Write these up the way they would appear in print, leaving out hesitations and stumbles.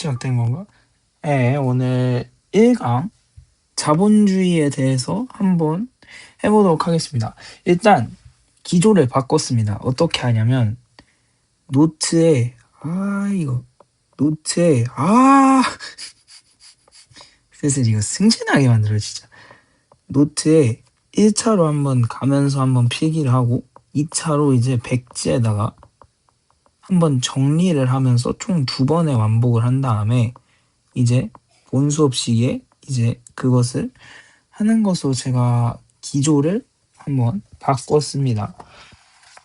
시작된 건가? 네, 오늘 1강 자본주의에 대해서 한번 해보도록 하겠습니다. 일단 기조를 바꿨습니다. 어떻게 하냐면 노트에 슬슬 이거 승진하게 만들어 진짜. 노트에 1차로 한번 가면서 한번 필기를 하고 2차로 이제 백지에다가 한번 정리를 하면서 총 2번의 완복을 한 다음에 이제 본 수업 시기에 이제 그것을 하는 것으로 제가 기조를 한번 바꿨습니다.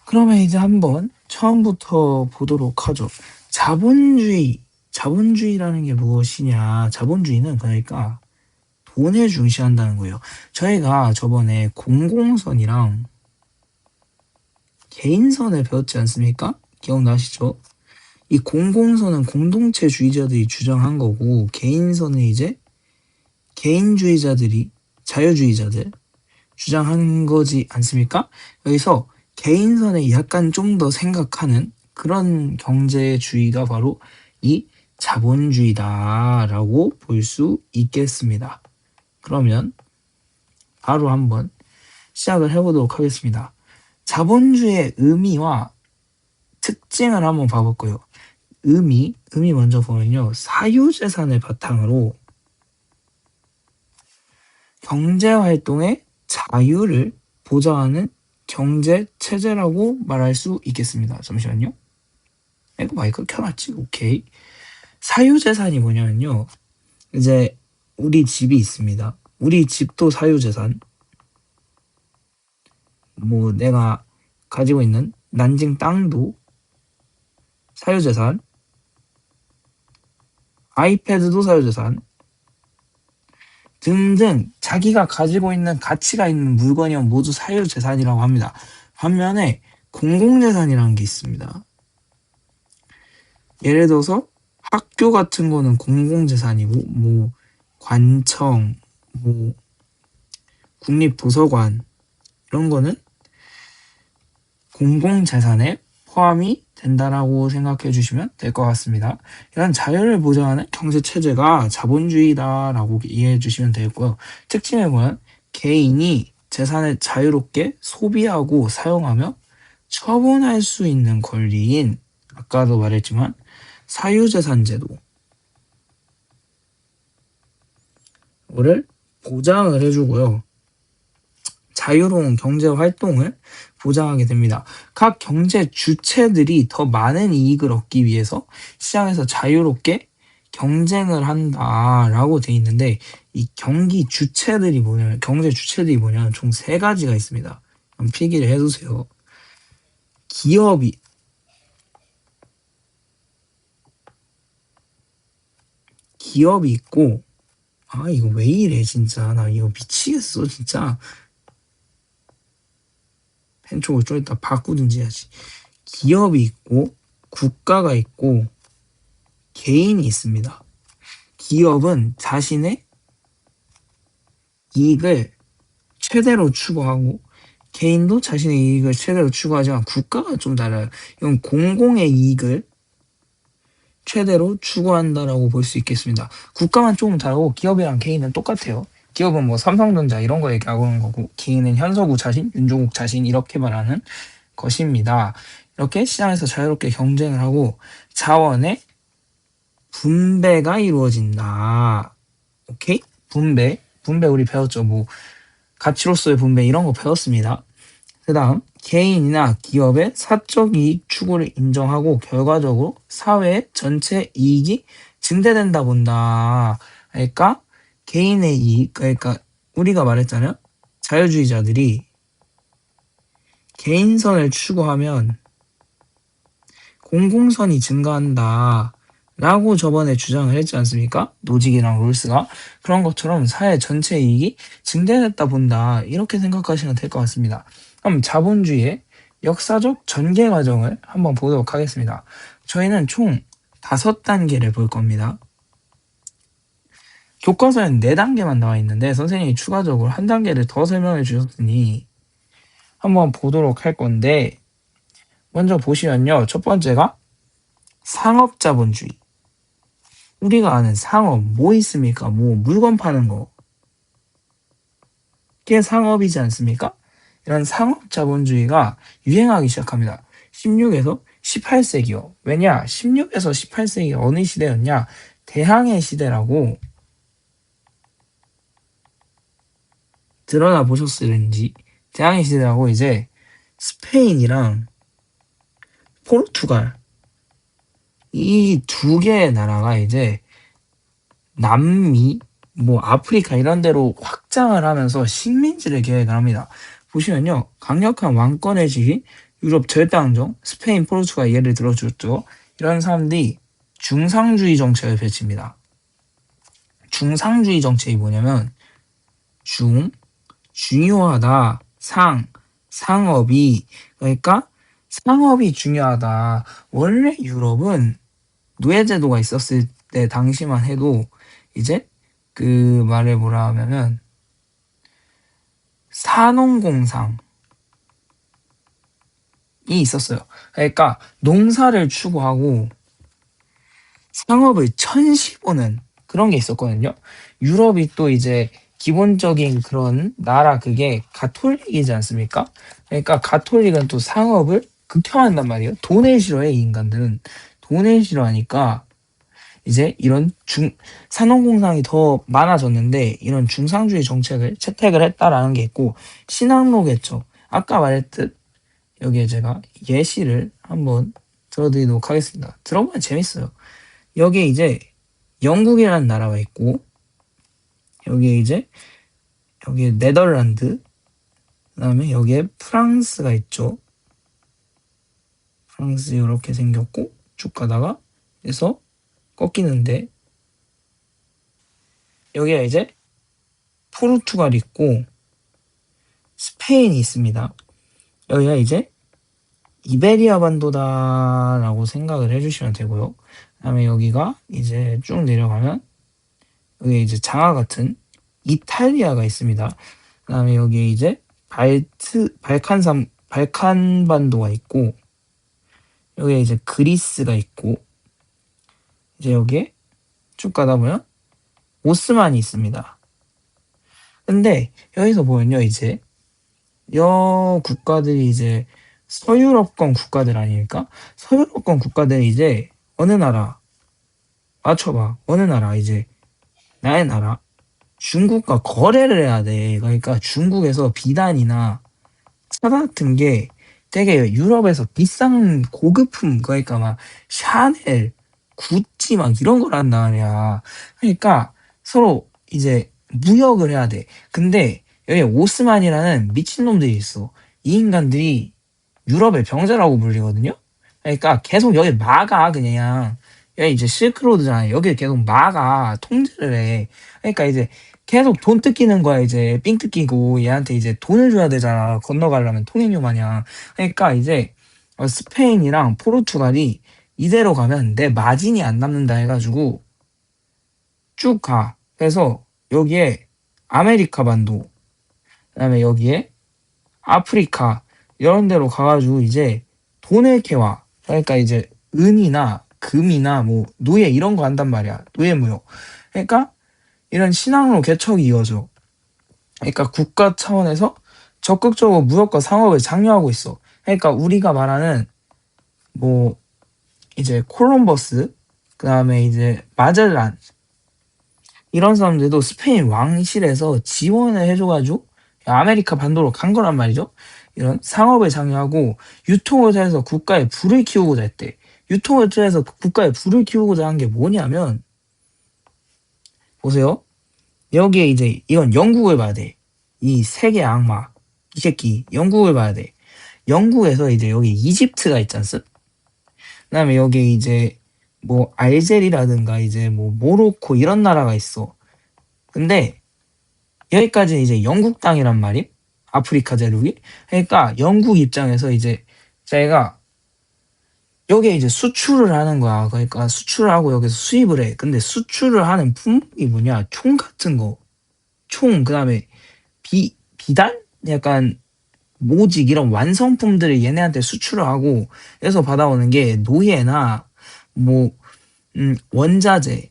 그러면 이제 한번 처음부터 보도록 하죠. 자본주의라는 게 무엇이냐? 자본주의는 그러니까 돈을 중시한다는 거예요. 저희가 저번에 공공선이랑 개인선을 배웠지 않습니까? 기억나시죠? 이 공공선은 공동체주의자들이 주장한 거고, 개인선은 이제 개인주의자들이, 자유주의자들 주장한 거지 않습니까? 여기서 개인선에 약간 좀 더 생각하는 그런 경제주의가 바로 이 자본주의다라고 볼 수 있겠습니다. 그러면 바로 한번 시작을 해보도록 하겠습니다. 자본주의의 의미와 특징을 한번 봐볼 거예요. 의미 먼저 보면요. 사유재산을 바탕으로 경제활동의 자유를 보장하는 경제체제라고 말할 수 있겠습니다. 잠시만요. 이거 마이크 켜놨지? 오케이. 사유재산이 뭐냐면요. 이제 우리 집이 있습니다. 우리 집도 사유재산. 뭐 내가 가지고 있는 난징 땅도 사유재산. 아이패드도 사유재산. 등등 자기가 가지고 있는 가치가 있는 물건이면 모두 사유재산이라고 합니다. 반면에 공공재산이라는 게 있습니다. 예를 들어서 학교 같은 거는 공공재산이고 뭐 관청, 뭐 국립도서관 이런 거는 공공재산에 포함이 된다라고 생각해 주시면 될 것 같습니다. 이런 자유를 보장하는 경제체제가 자본주의다라고 이해해 주시면 되겠고요. 특징을 보면 개인이 재산을 자유롭게 소비하고 사용하며 처분할 수 있는 권리인 아까도 말했지만 사유재산 제도를 보장을 해주고요. 자유로운 경제활동을 보장하게 됩니다. 각 경제 주체들이 더 많은 이익을 얻기 위해서 시장에서 자유롭게 경쟁을 한다라고 돼 있는데 이 경제 주체들이 뭐냐면 총 3가지가 있습니다. 그럼 필기를 해두세요. 기업이 있고 이거 왜 이래 진짜 나 이거 미치겠어 진짜. 펜쪽을 좀 이따 바꾸든지 해야지. 기업이 있고 국가가 있고 개인이 있습니다. 기업은 자신의 이익을 최대로 추구하고 개인도 자신의 이익을 최대로 추구하지만 국가가 좀 달라요. 이건 공공의 이익을 최대로 추구한다라고 볼 수 있겠습니다. 국가만 조금 다르고 기업이랑 개인은 똑같아요. 기업은 뭐 삼성전자 이런 거 얘기하고 있는 거고 개인은 현서구 자신, 윤종국 자신 이렇게 말하는 것입니다. 이렇게 시장에서 자유롭게 경쟁을 하고 자원의 분배가 이루어진다. 오케이? 분배 우리 배웠죠. 뭐 가치로서의 분배 이런 거 배웠습니다. 그 다음 개인이나 기업의 사적 이익 추구를 인정하고 결과적으로 사회의 전체 이익이 증대된다 본다. 그러니까 개인의 이익, 그러니까 우리가 말했잖아요. 자유주의자들이 개인선을 추구하면 공공선이 증가한다 라고 저번에 주장을 했지 않습니까? 노직이랑 롤스가. 그런 것처럼 사회 전체 이익이 증대됐다 본다 이렇게 생각하시면 될 것 같습니다. 그럼 자본주의의 역사적 전개 과정을 한번 보도록 하겠습니다. 저희는 총 5단계를 볼 겁니다. 교과서에는 4단계만 나와 있는데 선생님이 추가적으로 1단계를 더 설명해 주셨으니 한번 보도록 할 건데 먼저 보시면요. 첫 번째가 상업자본주의. 우리가 아는 상업 뭐 있습니까? 뭐 물건 파는 거. 그게 상업이지 않습니까? 이런 상업 자본주의가 유행하기 시작합니다. 16에서 18세기요. 왜냐? 16에서 18세기 어느 시대였냐? 대항해 시대라고 드러나 보셨을는지. 대항해 시대라고 이제 스페인이랑 포르투갈 이 두 개의 나라가 이제 남미, 뭐 아프리카 이런 데로 확장을 하면서 식민지를 계획을 합니다. 보시면요. 강력한 왕권을 지닌 유럽 절대왕정, 스페인, 포르투갈 예를 들어줬죠. 이런 사람들이 중상주의 정책을 펼칩니다. 중상주의 정책이 뭐냐면 중요하다, 상업이 그러니까 상업이 중요하다. 원래 유럽은 노예제도가 있었을 때 당시만 해도 이제 그 말을 뭐라 하면은 산업공상이 있었어요. 그러니까 농사를 추구하고 상업을 천시보는 그런 게 있었거든요. 유럽이 또 이제 기본적인 그런 나라 그게 가톨릭이지 않습니까? 그러니까 가톨릭은 또 상업을 극혐한단 말이에요. 돈을 싫어해, 이 인간들은. 돈을 싫어하니까 이제 이런 산업공상이 더 많아졌는데 이런 중상주의 정책을 채택을 했다라는 게 있고 신학로겠죠. 아까 말했듯 여기에 제가 예시를 한번 들어드리도록 하겠습니다. 들어보면 재밌어요. 여기에 이제 영국이라는 나라가 있고 여기에 이제 여기에 네덜란드 그다음에 여기에 프랑스가 있죠. 프랑스 이렇게 생겼고 쭉 가다가 그래서 꺾이는데 여기에 이제 포르투갈 있고 스페인이 있습니다. 여기가 이제 이베리아 반도다라고 생각을 해주시면 되고요. 그다음에 여기가 이제 쭉 내려가면 여기 이제 장화 같은 이탈리아가 있습니다. 그다음에 여기에 이제 발칸 반도가 있고 여기에 이제 그리스가 있고 이제 여기에 쭉 가다 보면 오스만이 있습니다. 근데 여기서 보면요 이제 여 국가들이 이제 서유럽권 국가들 아닙니까? 서유럽권 국가들이 이제 어느 나라 맞춰봐 어느 나라 이제 나의 나라 중국과 거래를 해야 돼. 그러니까 중국에서 비단이나 차 같은 게 되게 유럽에서 비싼 고급품 그러니까 막 샤넬, 구찌 막 이런 걸 한단 말이야. 그러니까 서로 이제 무역을 해야 돼. 근데 여기 오스만이라는 미친놈들이 있어. 이 인간들이 유럽의 병자라고 불리거든요. 그러니까 계속 여기 막아 그냥. 여기 이제 실크로드잖아요. 여기 계속 막아 통제를 해. 그러니까 이제 계속 돈 뜯기는 거야 이제 삥 뜯기고 얘한테 이제 돈을 줘야 되잖아 건너가려면 통행료 마냥. 그러니까 이제 스페인이랑 포르투갈이 이대로 가면 내 마진이 안 남는다 해가지고 쭉 가. 그래서 여기에 아메리카 반도 그다음에 여기에 아프리카 이런 데로 가가지고 이제 돈을 캐와. 그러니까 이제 은이나 금이나 뭐 노예 이런 거 한단 말이야. 노예 무역. 그러니까 이런 신항로 개척이 이어져. 그러니까 국가 차원에서 적극적으로 무역과 상업을 장려하고 있어. 그러니까 우리가 말하는 뭐 이제 콜럼버스 그다음에 이제 마젤란 이런 사람들도 스페인 왕실에서 지원을 해줘가지고 아메리카 반도로 간 거란 말이죠. 이런 상업을 장려하고 유통을 통해서 국가의 부를 키우고자 했대. 유통을 통해서 국가의 부를 키우고자 한 게 뭐냐면 보세요. 여기에 이제 이건 영국을 봐야 돼. 이 세계 악마 이 새끼 영국을 봐야 돼. 영국에서 이제 여기 이집트가 있지 않습? 그다음에 여기 이제 뭐 알제리라든가 이제 뭐 모로코 이런 나라가 있어. 근데 여기까지는 이제 영국 땅이란 말임. 아프리카 대륙이. 그러니까 영국 입장에서 이제 자기가 여기에 이제 수출을 하는 거야. 그러니까 수출을 하고 여기서 수입을 해. 근데 수출을 하는 품목이 뭐냐? 총 같은 거. 총 그다음에 비단? 약간 모직 이런 완성품들을 얘네한테 수출을 하고 그래서 받아오는 게 노예나 뭐 원자재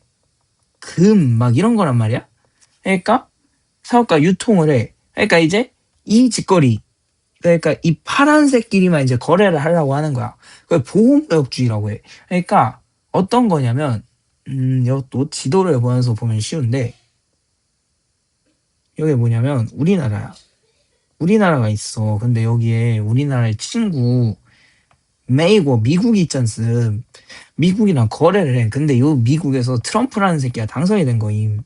금, 막 이런 거란 말이야. 그러니까 사업가 유통을 해. 그러니까 이제 이 직거래, 그러니까 이 파란색끼리만 이제 거래를 하려고 하는 거야. 그걸 보호무역주의라고 해. 그러니까 어떤 거냐면, 이것도 지도를 보면서 보면 쉬운데, 여기 뭐냐면 우리나라야. 우리나라가 있어. 근데 여기에 우리나라의 친구 메이고 미국이 있잖음. 미국이랑 거래를 해. 근데 요 미국에서 트럼프라는 새끼가 당선이 된 거임.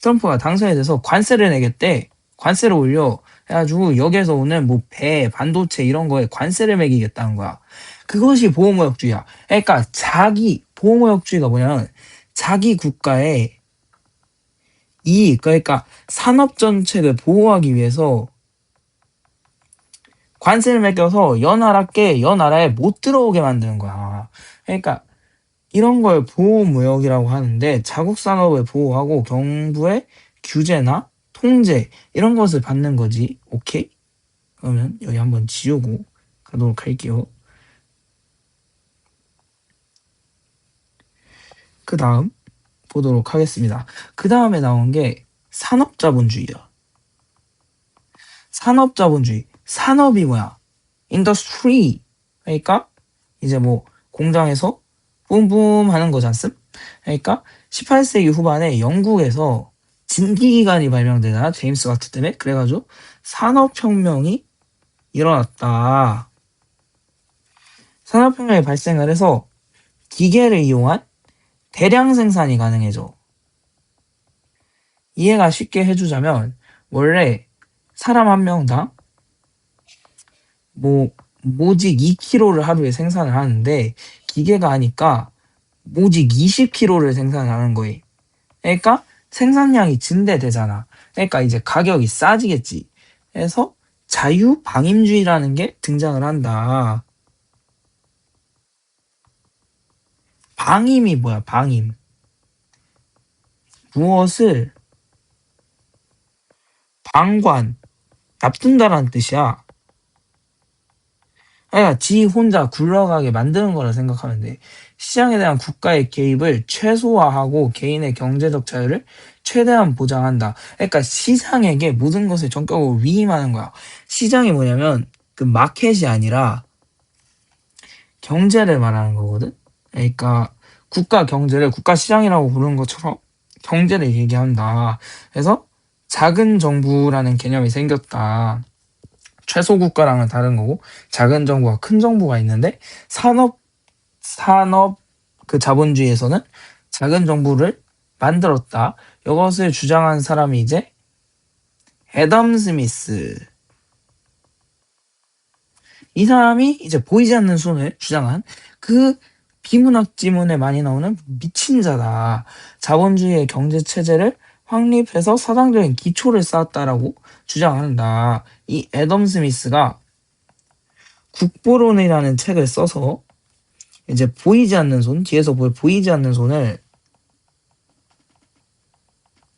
트럼프가 당선이 돼서 관세를 내겠대. 관세를 올려. 해가지고 여기에서 오는 뭐 배, 반도체 이런 거에 관세를 매기겠다는 거야. 그것이 보호무역주의야. 그러니까 자기 보호무역주의가 뭐냐면 자기 국가의 이익, 그러니까 산업 정책을 보호하기 위해서 관세를 매겨서 연나라에 못 들어오게 만드는 거야. 그러니까 이런 걸 보호무역이라고 하는데 자국 산업을 보호하고 정부의 규제나 통제 이런 것을 받는 거지. 오케이? 그러면 여기 한번 지우고 가도록 할게요. 그 다음 보도록 하겠습니다. 그 다음에 나온 게 산업자본주의야. 산업자본주의. 산업이 뭐야? 인더스트리. 그러니까 이제 뭐 공장에서 뿜뿜 하는 거지 않습? 그러니까 18세기 후반에 영국에서 진기기관이 발명되잖아. 제임스 와트 때문에. 그래가지고 산업혁명이 일어났다. 산업혁명이 발생을 해서 기계를 이용한 대량 생산이 가능해져. 이해가 쉽게 해주자면 원래 사람 한 명당 뭐 모직 2kg를 하루에 생산을 하는데 기계가 하니까 모직 20kg를 생산하는 거예요. 그러니까 생산량이 증대되잖아. 그러니까 이제 가격이 싸지겠지. 그래서 자유방임주의라는 게 등장을 한다. 방임이 뭐야? 방임. 무엇을 방관, 납둔다라는 뜻이야. 그러니까 지 혼자 굴러가게 만드는 거라 생각하면 돼. 시장에 대한 국가의 개입을 최소화하고 개인의 경제적 자유를 최대한 보장한다. 그러니까 시장에게 모든 것을 전격으로 위임하는 거야. 시장이 뭐냐면 그 마켓이 아니라 경제를 말하는 거거든. 그러니까 국가 경제를 국가 시장이라고 부르는 것처럼 경제를 얘기한다. 그래서 작은 정부라는 개념이 생겼다. 최소 국가랑은 다른 거고 작은 정부와 큰 정부가 있는데 산업 그 자본주의에서는 작은 정부를 만들었다. 이것을 주장한 사람이 이제 애덤 스미스. 이 사람이 이제 보이지 않는 손을 주장한 그 비문학 지문에 많이 나오는 미친 자다. 자본주의의 경제 체제를 확립해서 사상적인 기초를 쌓았다라고 주장한다. 이 애덤 스미스가 국보론이라는 책을 써서 이제 보이지 않는 손, 뒤에서 보이지 않는 손을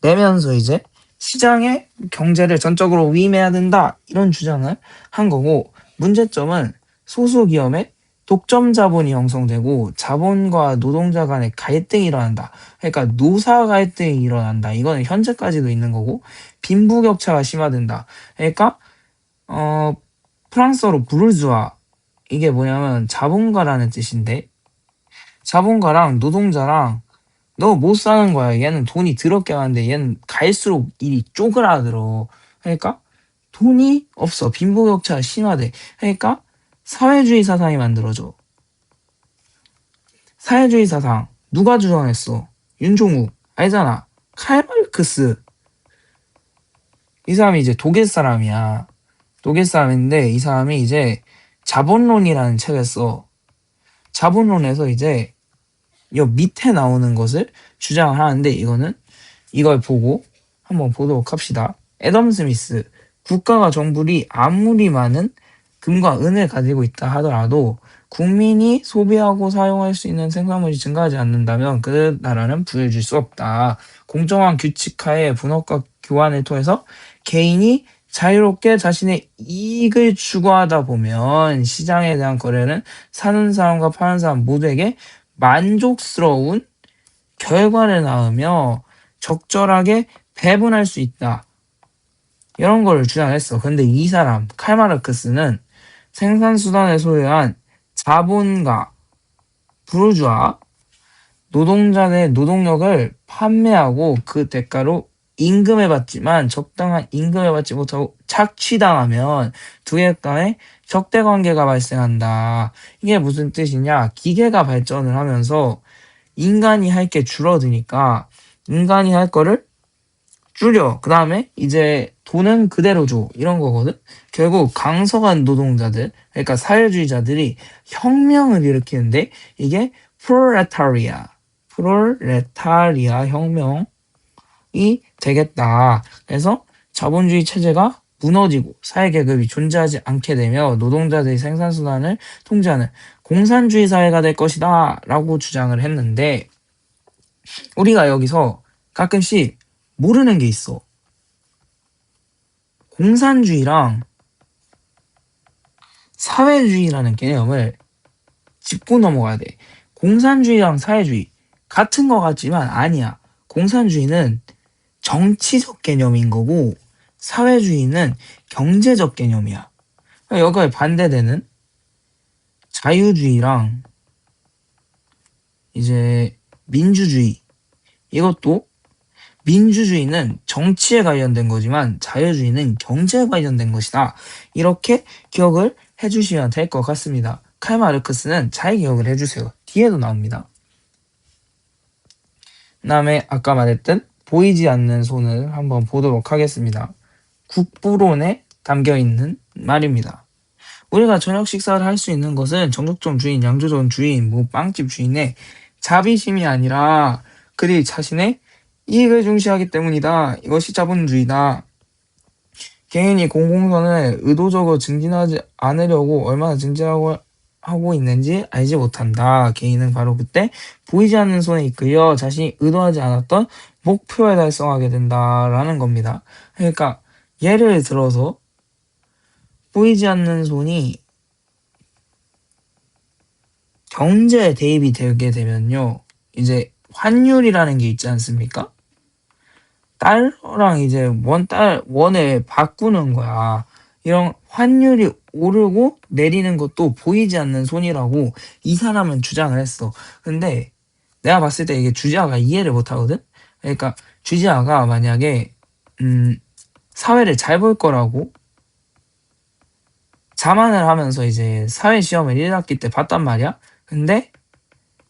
내면서 이제 시장의 경제를 전적으로 위임해야 된다. 이런 주장을 한 거고, 문제점은 소수기업의 독점 자본이 형성되고 자본과 노동자 간의 갈등이 일어난다. 그러니까 노사 갈등이 일어난다. 이거는 현재까지도 있는 거고, 빈부격차가 심화된다. 그러니까 프랑스어로 부르주아, 이게 뭐냐면 자본가라는 뜻인데, 자본가랑 노동자랑 너 못 사는 거야. 얘는 돈이 더럽게 많은데 얘는 갈수록 일이 쪼그라들어. 그러니까 돈이 없어. 빈부격차가 심화돼. 그러니까 사회주의 사상이 만들어져. 사회주의 사상 누가 주장했어? 윤종욱 알잖아. 칼 마르크스. 이 사람이 이제 독일 사람이야. 독일 사람인데 이 사람이 이제 자본론이라는 책을 써. 자본론에서 이제 요 밑에 나오는 것을 주장하는데 이거는 이걸 보고 한번 보도록 합시다. 애덤 스미스. 국가가 정부리 아무리 많은 금과 은을 가지고 있다 하더라도 국민이 소비하고 사용할 수 있는 생산물이 증가하지 않는다면 그 나라는 부유해질 수 없다. 공정한 규칙하에 분업과 교환을 통해서 개인이 자유롭게 자신의 이익을 추구하다 보면 시장에 대한 거래는 사는 사람과 파는 사람 모두에게 만족스러운 결과를 낳으며 적절하게 배분할 수 있다. 이런 거를 주장했어. 근데 이 사람 칼마르크스는 생산수단을 소유한 자본가, 부르주아, 노동자의 노동력을 판매하고 그 대가로 임금을 받지만 적당한 임금을 받지 못하고 착취당하면 두 개 간의 적대 관계가 발생한다. 이게 무슨 뜻이냐? 기계가 발전을 하면서 인간이 할 게 줄어드니까 인간이 할 거를 줄여. 그 다음에 이제 돈은 그대로 줘. 이런 거거든. 결국 강성한 노동자들, 그러니까 사회주의자들이 혁명을 일으키는데 이게 프롤레타리아 혁명이 되겠다. 그래서 자본주의 체제가 무너지고 사회계급이 존재하지 않게 되며 노동자들이 생산수단을 통제하는 공산주의 사회가 될 것이다 라고 주장을 했는데, 우리가 여기서 가끔씩 모르는 게 있어. 공산주의랑 사회주의라는 개념을 짚고 넘어가야 돼. 공산주의랑 사회주의 같은 거 같지만 아니야. 공산주의는 정치적 개념인 거고 사회주의는 경제적 개념이야. 여기에 반대되는 자유주의랑 이제 민주주의, 이것도 민주주의는 정치에 관련된 거지만 자유주의는 경제에 관련된 것이다. 이렇게 기억을 해주시면 될 것 같습니다. 칼 마르크스는 잘 기억을 해주세요. 뒤에도 나옵니다. 그 다음에 아까 말했던 보이지 않는 손을 한번 보도록 하겠습니다. 국부론에 담겨있는 말입니다. 우리가 저녁 식사를 할 수 있는 것은 정육점 주인, 양조점 주인, 뭐 빵집 주인의 자비심이 아니라 그들이 자신의 이익을 중시하기 때문이다. 이것이 자본주의다. 개인이 공공선을 의도적으로 증진하지 않으려고 얼마나 증진하고 하고 있는지 알지 못한다. 개인은 바로 그때 보이지 않는 손에 이끌려 자신이 의도하지 않았던 목표에 달성하게 된다라는 겁니다. 그러니까 예를 들어서 보이지 않는 손이 경제에 대입이 되게 되면요, 이제 환율이라는 게 있지 않습니까? 달러랑 이제 원을 바꾸는 거야. 이런 환율이 오르고 내리는 것도 보이지 않는 손이라고 이 사람은 주장을 했어. 근데 내가 봤을 때 이게 주지아가 이해를 못 하거든? 그러니까 주지아가 만약에 사회를 잘 볼 거라고 자만을 하면서 이제 사회 시험을 1학기 때 봤단 말이야. 근데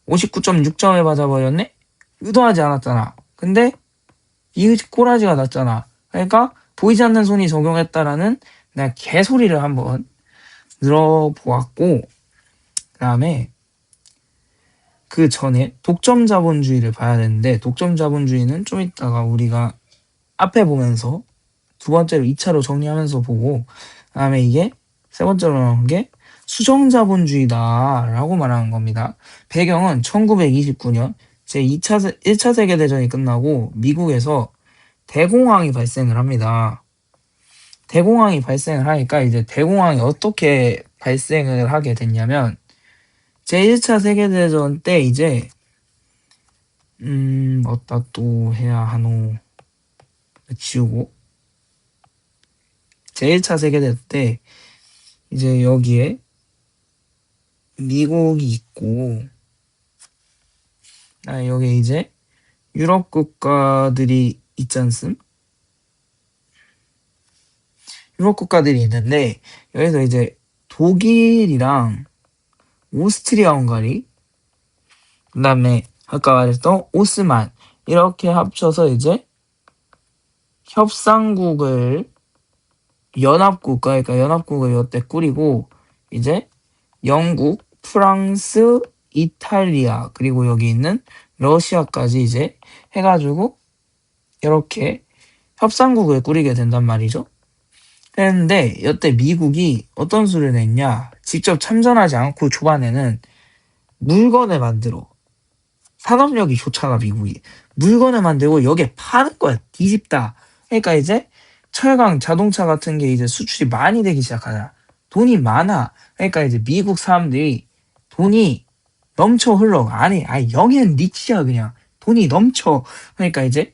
59.6점을 받아버렸네? 의도하지 않았잖아. 근데 이 꼬라지가 났잖아. 그러니까 보이지 않는 손이 적용했다라는 내가 개소리를 한번 들어보았고, 그 다음에 그 전에 독점 자본주의를 봐야 되는데, 독점 자본주의는 좀 이따가 우리가 앞에 보면서 두 번째로 2차로 정리하면서 보고, 그 다음에 이게 세 번째로 나온 게 수정 자본주의다라고 말하는 겁니다. 배경은 1929년 제2차 1차 세계대전이 끝나고 미국에서 대공황이 발생을 합니다. 대공황이 발생을 하니까 이제 대공황이 어떻게 발생을 하게 됐냐면, 제1차 세계대전 때 이제 어디다 또 해야 하노, 지우고, 제1차 세계대전 때 이제 여기에 미국이 있고, 여기 이제 유럽 국가들이 있지 않음? 유럽 국가들이 있는데 여기서 이제 독일이랑 오스트리아 헝가리, 그 다음에 아까 말했던 오스만, 이렇게 합쳐서 이제 협상국을 그러니까 연합국을 이때 꾸리고 이제 영국, 프랑스, 이탈리아, 그리고 여기 있는 러시아까지 이제 해가지고 이렇게 협상국을 꾸리게 된단 말이죠. 그런데 이때 미국이 어떤 수를 냈냐? 직접 참전하지 않고 초반에는 물건을 만들어. 산업력이 좋잖아, 미국이. 물건을 만들고 여기에 파는 거야. 뒤집다. 그러니까 이제 철강, 자동차 같은 게 이제 수출이 많이 되기 시작하잖아. 돈이 많아. 그러니까 이제 미국 사람들이 돈이 넘쳐 흘러. 아니 영앤 리치야, 그냥. 돈이 넘쳐. 그러니까 이제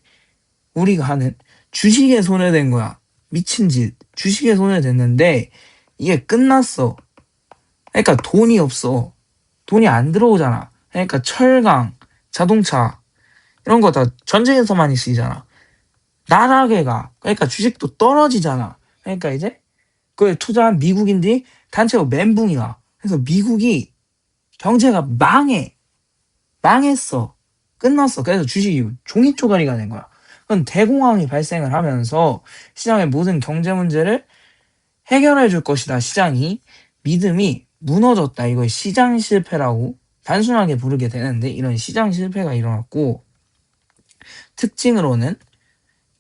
우리가 하는 주식에 손해된 거야. 미친 짓. 주식에 손해됐는데 이게 끝났어. 그러니까 돈이 없어. 돈이 안 들어오잖아. 그러니까 철강, 자동차 이런 거 다 전쟁에서 많이 쓰이잖아. 나락에 가. 그러니까 주식도 떨어지잖아. 그러니까 이제 그걸 투자한 미국인들이 단체로 멘붕이 와. 그래서 미국이 경제가 망했어. 끝났어. 그래서 주식이 종이 쪼가리가 된 거야. 그건 대공황이 발생을 하면서 시장의 모든 경제 문제를 해결해 줄 것이다. 시장이 믿음이 무너졌다. 이걸 시장 실패라고 단순하게 부르게 되는데 이런 시장 실패가 일어났고 특징으로는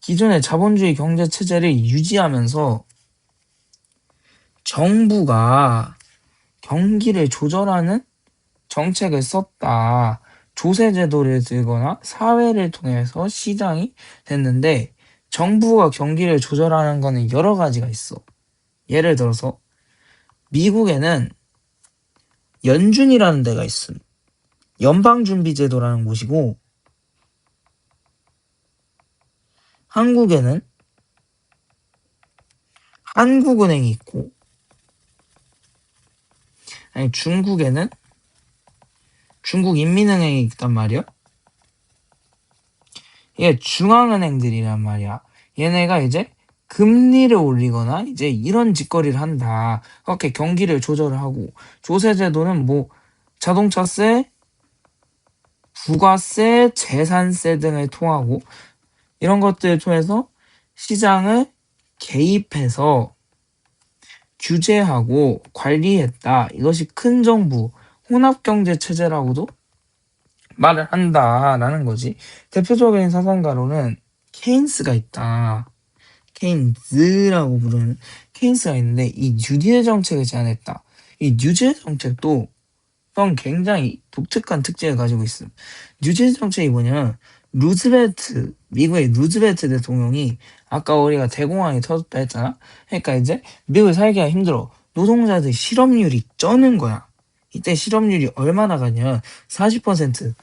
기존의 자본주의 경제 체제를 유지하면서 정부가 경기를 조절하는 정책을 썼다. 조세제도를 들거나 사회를 통해서 시장이 됐는데 정부가 경기를 조절하는 거는 여러 가지가 있어. 예를 들어서 미국에는 연준이라는 데가 있음. 연방준비제도라는 곳이고 한국에는 한국은행이 있고 아니 중국에는 중국인민은행이 있단 말이야. 이게 중앙은행들이란 말이야. 얘네가 이제 금리를 올리거나 이제 이런 짓거리를 한다. 그렇게 경기를 조절을 하고 조세제도는 뭐 자동차세, 부가세, 재산세 등을 통하고 이런 것들을 통해서 시장을 개입해서 규제하고 관리했다. 이것이 큰 정부, 혼합경제체제라고도 말을 한다라는 거지. 대표적인 사상가로는 케인스가 있다. 케인즈라고 부르는 케인스가 있는데 이 뉴딜 정책을 제안했다. 이 뉴딜 정책도 또 굉장히 독특한 특징을 가지고 있음. 뉴딜 정책이 뭐냐면 루즈벨트, 미국의 루즈벨트 대통령이 아까 우리가 대공황이 터졌다 했잖아. 그러니까 이제 미국을 살기가 힘들어. 노동자들 실업률이 쩌는 거야. 이때 실업률이 얼마나 가냐면 40%.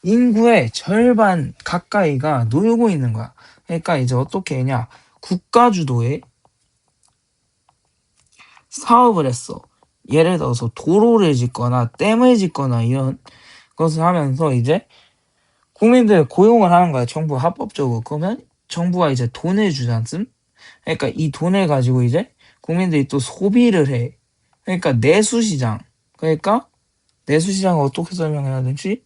인구의 절반 가까이가 놀고 있는 거야. 그러니까 이제 어떻게 했냐. 국가 주도의 사업을 했어. 예를 들어서 도로를 짓거나 댐을 짓거나 이런 것을 하면서 이제 국민들 고용을 하는 거야. 정부 합법적으로. 그러면 정부가 이제 돈을 주지 않습? 그러니까 이 돈을 가지고 이제 국민들이 또 소비를 해. 그러니까 내수시장. 그러니까 내수시장을 어떻게 설명해야 되지?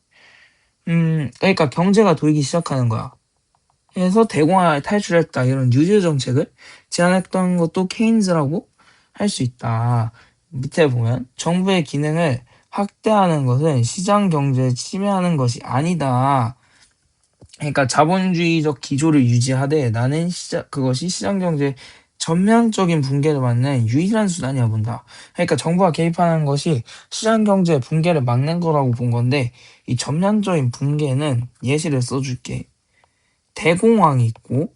그러니까 경제가 돌기 시작하는 거야. 그래서 대공황을 탈출했다. 이런 뉴딜 정책을 제안했던 것도 케인즈라고 할 수 있다. 밑에 보면 정부의 기능을 확대하는 것은 시장 경제를 침해하는 것이 아니다. 그러니까 자본주의적 기조를 유지하되 나는 그것이 시장 경제 전면적인 붕괴를 막는 유일한 수단이라 본다. 그러니까 정부가 개입하는 것이 시장 경제 붕괴를 막는 거라고 본 건데 이 전면적인 붕괴는 예시를 써줄게. 대공황이 있고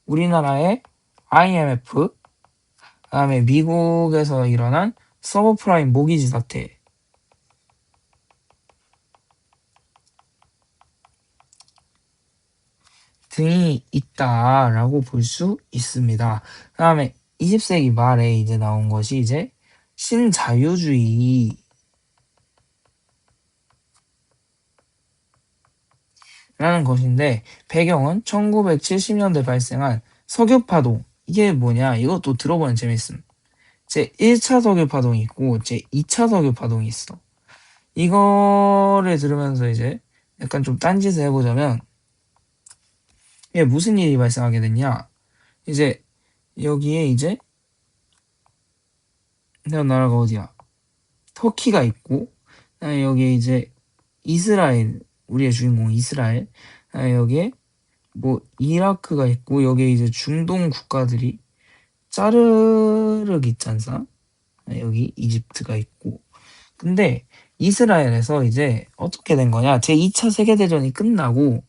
우리나라의 IMF, 그다음에 미국에서 일어난 서브프라임 모기지 사태 등이 있다라고 볼 수 있습니다. 그다음에 20세기 말에 이제 나온 것이 이제 신자유주의 라는 것인데 배경은 1970년대 발생한 석유파동. 이게 뭐냐? 이것도 들어보면 재밌음. 제1차 석유파동이 있고 제2차 석유파동이 있어. 이거를 들으면서 이제 약간 좀 딴짓을 해보자면 이게 무슨 일이 발생하게 됐냐? 이제 여기에 이제 내가 나라가 어디야? 터키가 있고 여기에 이제 이스라엘, 우리의 주인공 이스라엘, 여기에 뭐 이라크가 있고 여기에 이제 중동 국가들이 짜르륵 있지 않사? 여기 이집트가 있고. 근데 이스라엘에서 이제 어떻게 된 거냐? 제2차 세계대전이 끝나고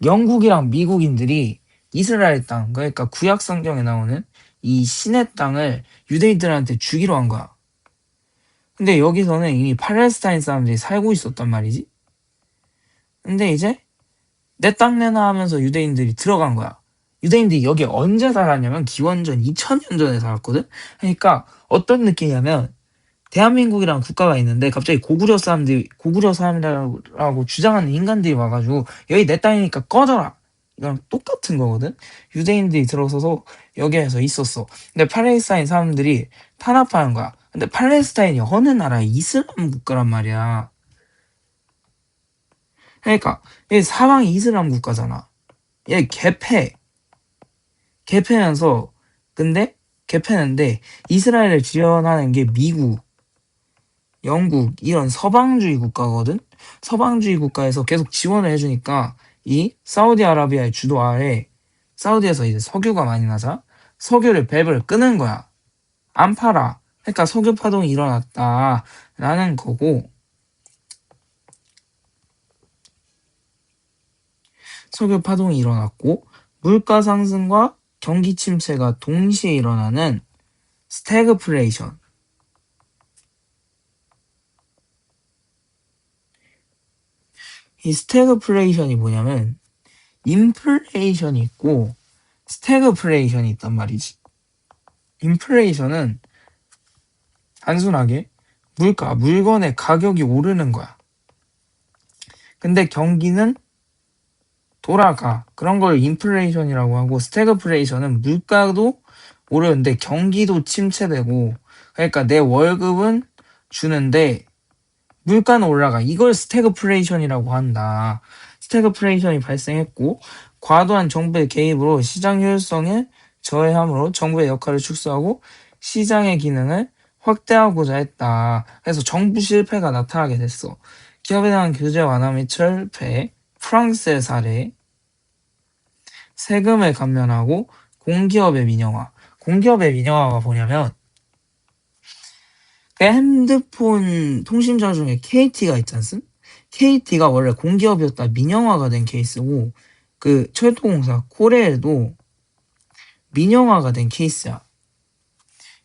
영국이랑 미국인들이 이스라엘 땅, 그러니까 구약 성경에 나오는 이 신의 땅을 유대인들한테 주기로 한 거야. 근데 여기서는 이미 팔레스타인 사람들이 살고 있었단 말이지. 근데 이제 내 땅 내놔 하면서 유대인들이 들어간 거야. 유대인들이 여기 언제 살았냐면 기원전 2000년 전에 살았거든. 그러니까 어떤 느낌이냐면 대한민국이라는 국가가 있는데 갑자기 고구려 사람이라고 주장하는 인간들이 와가지고 여기 내 땅이니까 꺼져라. 이거랑 똑같은 거거든. 유대인들이 들어서서 여기에서 있었어. 근데 팔레스타인 사람들이 탄압하는 거야. 근데 팔레스타인이 어느 나라의 이슬람 국가란 말이야. 그러니까 이 사방이 이슬람 국가잖아. 얘 개패면서 근데 개패는데 이스라엘을 지원하는 게 미국, 영국 이런 서방주의 국가거든. 서방주의 국가에서 계속 지원을 해주니까 이 사우디아라비아의 주도 아래 사우디에서 이제 석유가 많이 나자 석유를 밸브를 끄는 거야. 안 팔아. 그러니까 석유 파동이 일어났다라는 거고 석유 파동이 일어났고 물가 상승과 경기 침체가 동시에 일어나는 스태그플레이션. 이 스태그플레이션이 뭐냐면 인플레이션이 있고 스태그플레이션이 있단 말이지. 인플레이션은 단순하게 물건의 가격이 오르는 거야. 근데 경기는 돌아가. 그런 걸 인플레이션이라고 하고 스태그플레이션은 물가도 오르는데 경기도 침체되고 그러니까 내 월급은 주는데 물가는 올라가. 이걸 스태그플레이션이라고 한다. 스태그플레이션이 발생했고 과도한 정부의 개입으로 시장 효율성에 저해함으로 정부의 역할을 축소하고 시장의 기능을 확대하고자 했다. 그래서 정부 실패가 나타나게 됐어. 기업에 대한 규제 완화 및 철폐, 프랑스의 사례, 세금을 감면하고 공기업의 민영화. 공기업의 민영화가 뭐냐면 그 핸드폰 통신사 중에 KT가 있지 않습? KT가 원래 공기업이었다 민영화가 된 케이스고 그 철도공사 코레일도 민영화가 된 케이스야.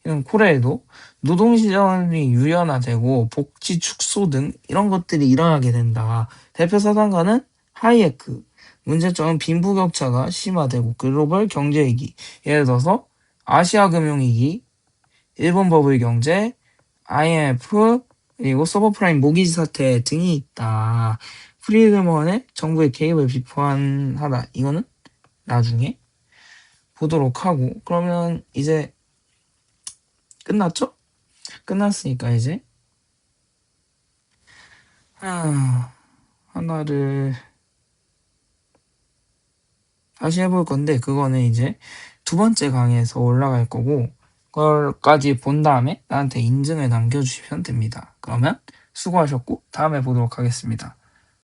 이런 코레일도 노동시장이 유연화되고 복지 축소 등 이런 것들이 일어나게 된다. 대표 사단가는 하이에크. 문제점은 빈부격차가 심화되고 글로벌 경제위기. 예를 들어서 아시아 금융위기, 일본 버블 경제, IMF, 그리고 서버프라임 모기지 사태 등이 있다. 프리드먼의 정부의 개입을 비판하다. 이거는 나중에 보도록 하고 그러면 이제 끝났죠? 끝났으니까 이제 하나를 다시 해볼 건데 그거는 이제 두 번째 강의에서 올라갈 거고 그걸까지 본 다음에 나한테 인증을 남겨주시면 됩니다. 그러면 수고하셨고 다음에 보도록 하겠습니다.